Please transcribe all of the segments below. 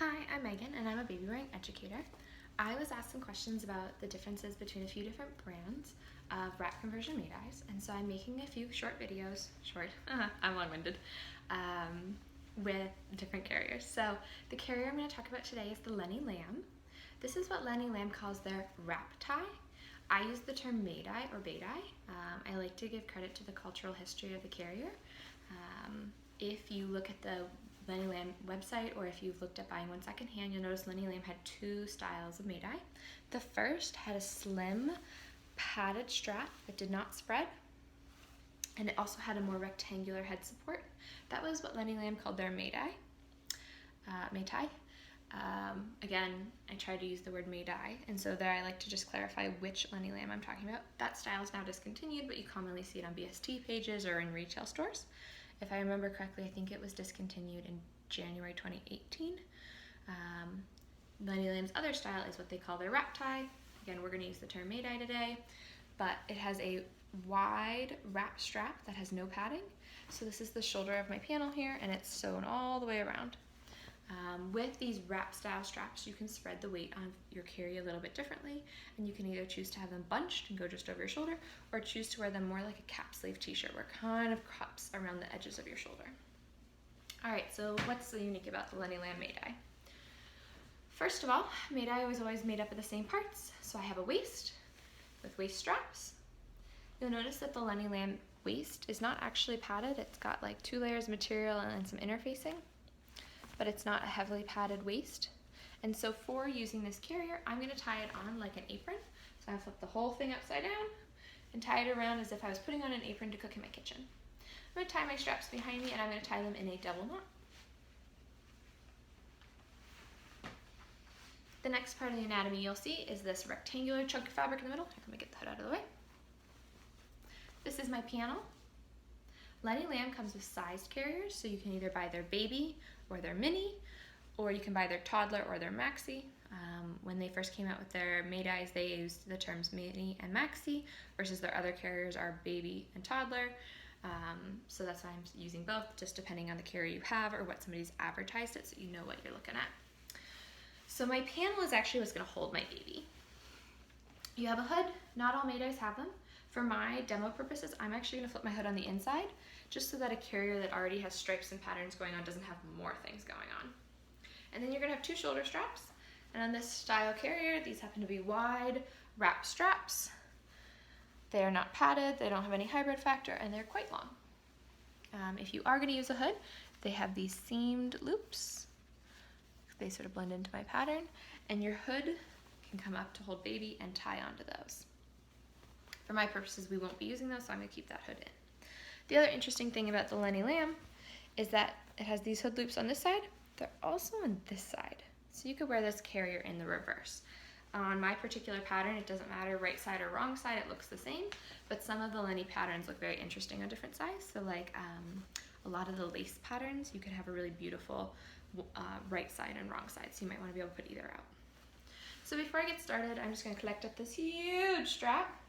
Hi, I'm Megan and I'm a baby wearing educator. I was asked some questions about the differences between a few different brands of wrap conversion Meh Dais, and so I'm making a few short videos, I'm long-winded, with different carriers. So the carrier I'm going to talk about today is the Lenny Lamb. This is what Lenny Lamb calls their Wraptai. I use the term Meh Dai or Baydai. I like to give credit to the cultural history of the carrier. If you look at the Lenny Lamb website, or if you've looked at buying one secondhand, you'll notice Lenny Lamb had two styles of Meh Dai. The first had a slim padded strap that did not spread, and it also had a more rectangular head support. That was what Lenny Lamb called their Meh Dai. Again, I try to use the word Meh Dai, and so there I like to just clarify which Lenny Lamb I'm talking about. That style is now discontinued, but you commonly see it on BST pages or in retail stores. If I remember correctly, I think it was discontinued in January 2018. Lenny Lamb's other style is what they call their Wraptai. Again, we're going to use the term Meh Dai today, but it has a wide wrap strap that has no padding. So this is the shoulder of my panel here, and it's sewn all the way around. With these wrap style straps, you can spread the weight on your carry a little bit differently, and you can either choose to have them bunched and go just over your shoulder, or choose to wear them more like a cap sleeve t-shirt where it kind of cups around the edges of your shoulder. Alright, so what's so unique about the Lenny Lamb Meh Dai? First of all, Meh Dai was always made up of the same parts. So I have a waist with waist straps. You'll notice that the Lenny Lamb waist is not actually padded. It's got like 2 layers of material and then some interfacing, but it's not a heavily padded waist. And so for using this carrier, I'm going to tie it on like an apron. So I'm going to flip the whole thing upside down and tie it around as if I was putting on an apron to cook in my kitchen. I'm going to tie my straps behind me, and I'm going to tie them in a double knot. The next part of the anatomy you'll see is this rectangular chunk of fabric in the middle. Let me get the hood out of the way. This is my panel. Lenny Lamb comes with sized carriers, so you can either buy their baby or their mini, or you can buy their toddler or their maxi. When they first came out with their Meh Dais, they used the terms mini and maxi, versus their other carriers are baby and toddler. So that's why I'm using both, just depending on the carrier you have or what somebody's advertised it, so you know what you're looking at. So my panel is actually what's going to hold my baby. You have a hood. Not all Meh Dais have them. For my demo purposes, I'm actually going to flip my hood on the inside, just so that a carrier that already has stripes and patterns going on doesn't have more things going on. And then you're going to have 2 shoulder straps. And on this style carrier, these happen to be wide wrap straps. They are not padded, they don't have any hybrid factor, and they're quite long. If you are going to use a hood, they have these seamed loops. They sort of blend into my pattern, and your hood can come up to hold baby and tie onto those. For my purposes, we won't be using those, so I'm going to keep that hood in. The other interesting thing about the Lenny Lamb is that it has these hood loops on this side. They're also on this side, so you could wear this carrier in the reverse. On my particular pattern, it doesn't matter right side or wrong side, it looks the same, but some of the Lenny patterns look very interesting on different sides. So like a lot of the lace patterns, you could have a really beautiful right side and wrong side, so you might want to be able to put either out. So before I get started, I'm just going to collect up this huge strap,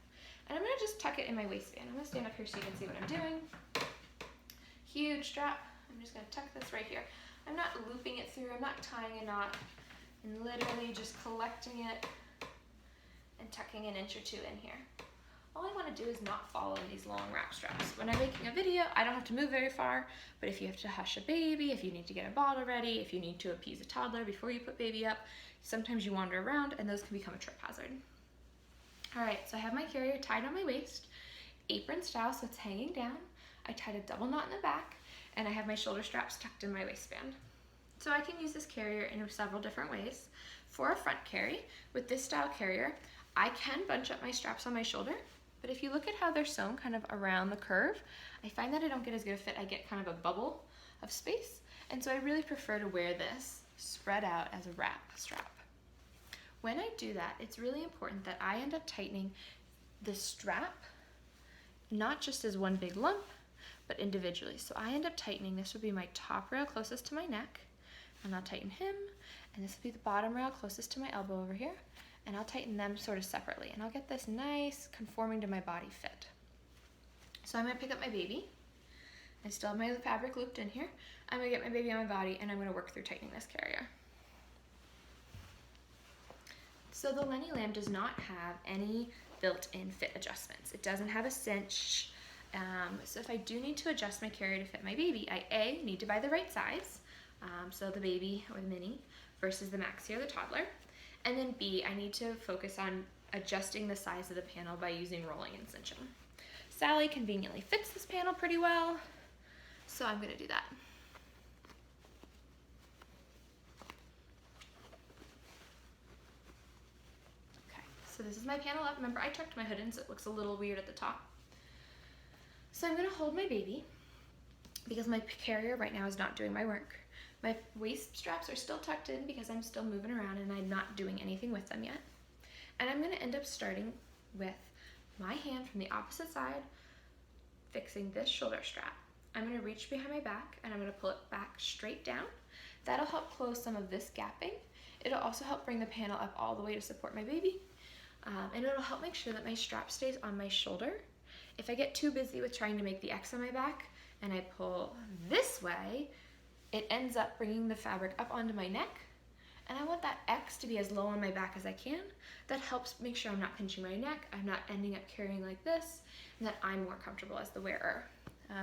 and I'm going to just tuck it in my waistband. I'm going to stand up here so you can see what I'm doing. Huge strap. I'm just going to tuck this right here. I'm not looping it through, I'm not tying a knot. I'm literally just collecting it and tucking an inch or 2 in here. All I want to do is not fall in these long wrap straps. When I'm making a video, I don't have to move very far, but if you have to hush a baby, if you need to get a bottle ready, if you need to appease a toddler before you put baby up, sometimes you wander around and those can become a trip hazard. Alright, so I have my carrier tied on my waist, apron style, so it's hanging down. I tied a double knot in the back, and I have my shoulder straps tucked in my waistband. So I can use this carrier in several different ways. For a front carry, with this style carrier, I can bunch up my straps on my shoulder, but if you look at how they're sewn kind of around the curve, I find that I don't get as good a fit. I get kind of a bubble of space, and so I really prefer to wear this spread out as a wrap strap. When I do that, it's really important that I end up tightening the strap, not just as one big lump, but individually. So I end up tightening, this would be my top rail closest to my neck, and I'll tighten him, and this will be the bottom rail closest to my elbow over here, and I'll tighten them sort of separately, and I'll get this nice conforming to my body fit. So I'm going to pick up my baby. I still have my fabric looped in here. I'm going to get my baby on my body, and I'm going to work through tightening this carrier. So the Lenny Lamb does not have any built-in fit adjustments. It doesn't have a cinch. So if I do need to adjust my carrier to fit my baby, I A, need to buy the right size, so the baby or the mini versus the maxi or the toddler. And then B, I need to focus on adjusting the size of the panel by using rolling and cinching. Sally conveniently fits this panel pretty well, so I'm gonna do that. Okay, so this is my panel up. Remember, I tucked my hood in so it looks a little weird at the top. So I'm gonna hold my baby because my carrier right now is not doing my work. My waist straps are still tucked in because I'm still moving around and I'm not doing anything with them yet. And I'm gonna end up starting with my hand from the opposite side, fixing this shoulder strap. I'm gonna reach behind my back and I'm gonna pull it back straight down. That'll help close some of this gapping. It'll also help bring the panel up all the way to support my baby. And it'll help make sure that my strap stays on my shoulder. If I get too busy with trying to make the X on my back and I pull this way, it ends up bringing the fabric up onto my neck. And I want that X to be as low on my back as I can. That helps make sure I'm not pinching my neck, I'm not ending up carrying like this, and that I'm more comfortable as the wearer.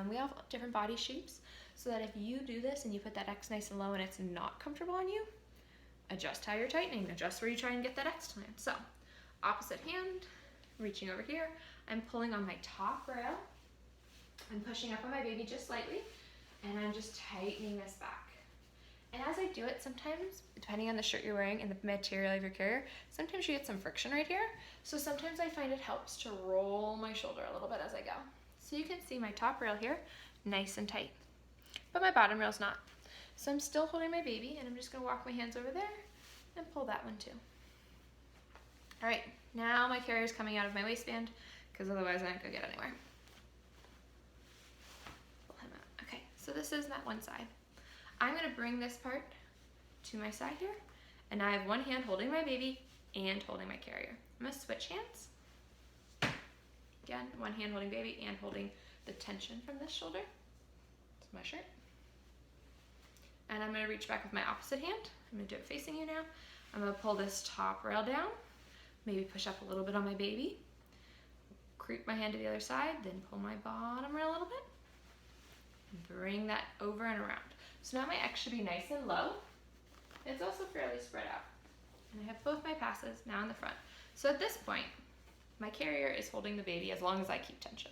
We have different body shapes, so that if you do this and you put that X nice and low and it's not comfortable on you, adjust how you're tightening, adjust where you try and get that X to land. So, opposite hand, reaching over here, I'm pulling on my top rail, I'm pushing up on my baby just slightly, and I'm just tightening this back. And as I do it, sometimes, depending on the shirt you're wearing and the material of your carrier, sometimes you get some friction right here. So sometimes I find it helps to roll my shoulder a little bit as I go. So you can see my top rail here, nice and tight, but my bottom rail's not. So I'm still holding my baby, and I'm just gonna walk my hands over there and pull that one too. All right, now my carrier's coming out of my waistband, because otherwise I'm not gonna get anywhere. Pull him out. Okay, so this is that one side. I'm gonna bring this part to my side here, and I have one hand holding my baby and holding my carrier. I'm gonna switch hands. Again, one hand holding baby and holding the tension from this shoulder. It's my shirt. And I'm gonna reach back with my opposite hand. I'm gonna do it facing you now. I'm gonna pull this top rail down, maybe push up a little bit on my baby, creep my hand to the other side, then pull my bottom rail a little bit, and bring that over and around. So now my X should be nice and low. It's also fairly spread out. And I have both my passes now in the front. So at this point, my carrier is holding the baby as long as I keep tension.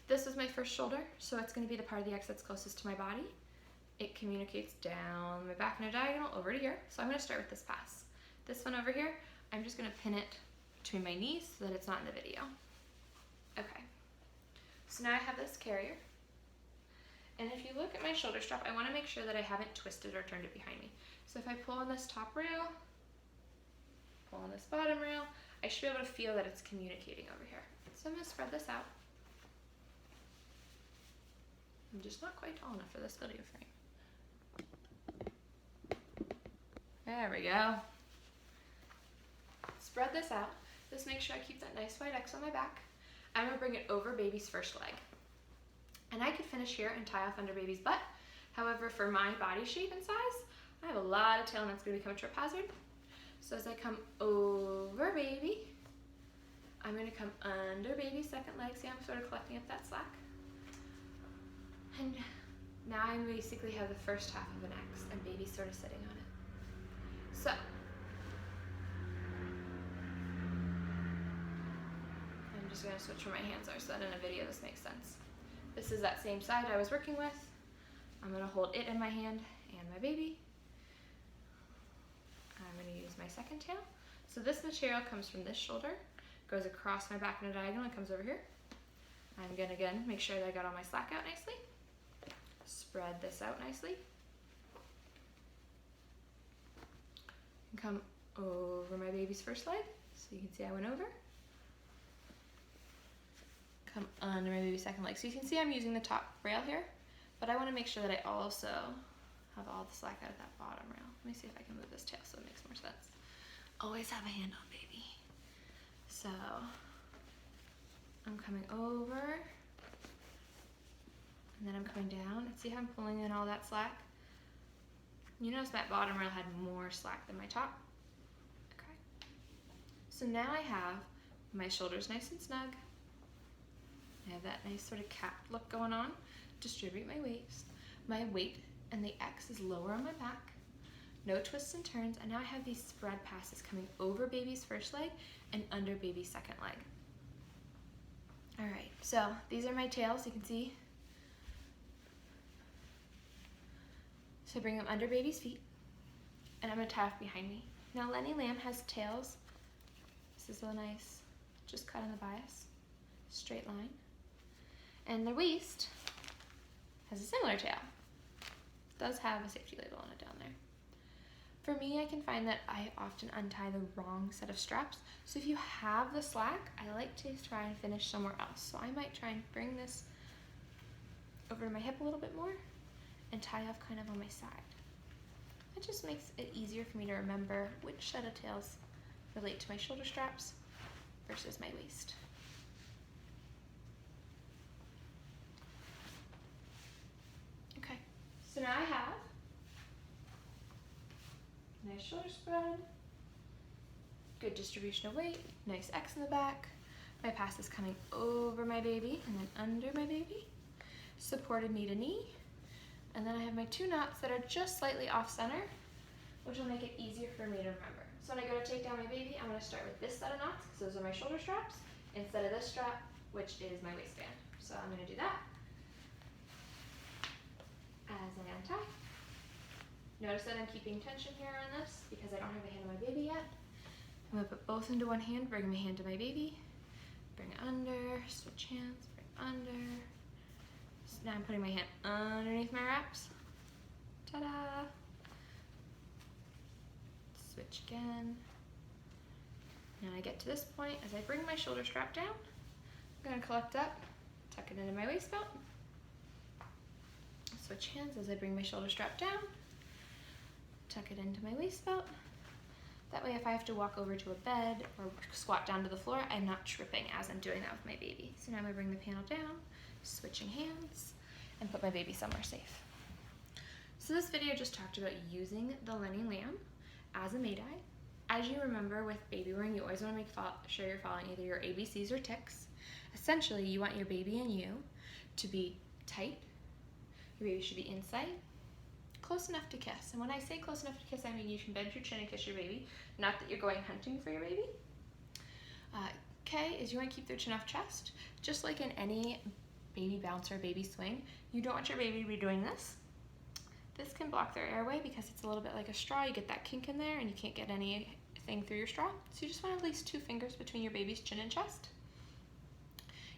This is my first shoulder, so it's gonna be the part of the X that's closest to my body. It communicates down my back in a diagonal over to here. So I'm gonna start with this pass. This one over here, I'm just gonna pin it between my knees so that it's not in the video. Okay, so now I have this carrier. And if you look at my shoulder strap, I wanna make sure that I haven't twisted or turned it behind me. So if I pull on this top rail, pull on this bottom rail, I should be able to feel that it's communicating over here. So I'm gonna spread this out. I'm just not quite tall enough for this video frame. There we go. Spread this out. Just make sure I keep that nice wide X on my back. I'm gonna bring it over baby's first leg. And I could finish here and tie off under baby's butt. However, for my body shape and size, I have a lot of tail and that's gonna become a trip hazard. So as I come over baby, I'm gonna come under baby's second leg. See, I'm sort of collecting up that slack. And now I basically have the first half of an X and baby's sort of sitting on it. So, I'm just gonna switch where my hands are so that in a video this makes sense. This is that same side I was working with. I'm gonna hold it in my hand and my baby. I'm gonna use my second tail. So this material comes from this shoulder, goes across my back in a diagonal and comes over here. I'm gonna again make sure that I got all my slack out nicely. Spread this out nicely. And come over my baby's first leg. So you can see I went over. Come under my baby's second leg. So you can see I'm using the top rail here, but I want to make sure that I also have all the slack out of that bottom rail. Let me see if I can move this tail so it makes more sense. Always have a hand on baby. So I'm coming over, and then I'm coming down. See how I'm pulling in all that slack? You notice my bottom rail had more slack than my top. Okay. So now I have my shoulders nice and snug. I have that nice sort of cap look going on. Distribute my waist. My weight and the X is lower on my back. No twists and turns. And now I have these spread passes coming over baby's first leg and under baby's second leg. All right, so these are my tails, you can see. So I bring them under baby's feet, and I'm gonna tie off behind me. Now Lenny Lamb has tails. This is a nice, just cut on the bias, straight line. And the waist has a similar tail. It does have a safety label on it down there. For me, I can find that I often untie the wrong set of straps. So if you have the slack, I like to try and finish somewhere else. So I might try and bring this over to my hip a little bit more and tie off kind of on my side. It just makes it easier for me to remember which set of tails relate to my shoulder straps versus my waist. Okay, so now I have nice shoulder spread, good distribution of weight, nice X in the back. My pass is coming over my baby and then under my baby, supported knee to knee. And then I have my two knots that are just slightly off center, which will make it easier for me to remember. So when I go to take down my baby, I'm gonna start with this set of knots, because those are my shoulder straps, instead of this strap, which is my waistband. So I'm gonna do that as I untie. Notice that I'm keeping tension here on this because I don't have a hand on my baby yet. I'm gonna put both into one hand, bring my hand to my baby, bring it under, switch hands, bring it under. So now I'm putting my hand underneath my wraps. Ta-da! Switch again. Now I get to this point, as I bring my shoulder strap down, I'm gonna collect up, tuck it into my waist belt. Switch hands as I bring my shoulder strap down, tuck it into my waist belt. That way if I have to walk over to a bed or squat down to the floor, I'm not tripping as I'm doing that with my baby. So now I'm gonna bring the panel down, switching hands, and put my baby somewhere safe. So this video just talked about using the Lenny Lamb as a Meh Dai. As you remember with baby wearing, you always wanna make sure you're following either your ABCs or ticks. Essentially, you want your baby and you to be tight. Your baby should be in sight, close enough to kiss. And when I say close enough to kiss, I mean you can bend your chin and kiss your baby, not that you're going hunting for your baby. K is you want to keep their chin off chest. Just like in any baby bounce or baby swing, you don't want your baby to be doing this. This can block their airway because it's a little bit like a straw. You get that kink in there and you can't get anything through your straw. So you just want at least 2 fingers between your baby's chin and chest.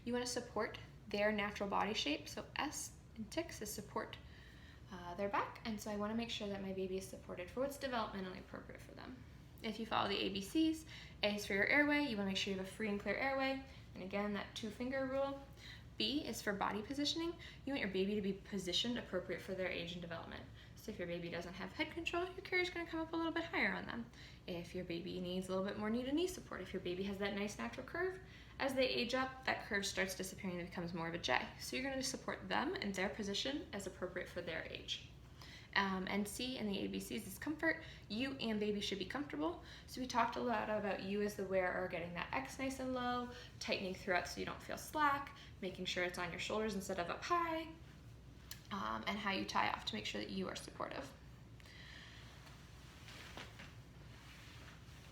You want to support their natural body shape. So S in ticks is support their back, and so I want to make sure that my baby is supported for what's developmentally appropriate for them. If you follow the ABCs, A is for your airway. You want to make sure you have a free and clear airway, and again, that 2-finger rule. B is for body positioning. You want your baby to be positioned appropriate for their age and development. So if your baby doesn't have head control, your carrier's going to come up a little bit higher on them. If your baby needs a little bit more knee-to-knee support, if your baby has that nice natural curve, as they age up, that curve starts disappearing and becomes more of a J. So you're going to support them and their position as appropriate for their age. And C in the ABCs is comfort. You and baby should be comfortable. So we talked a lot about you as the wearer getting that X nice and low, tightening throughout so you don't feel slack, making sure it's on your shoulders instead of up high, and how you tie off to make sure that you are supportive.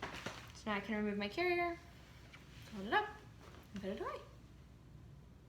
So now I can remove my carrier, hold it up, and put it away.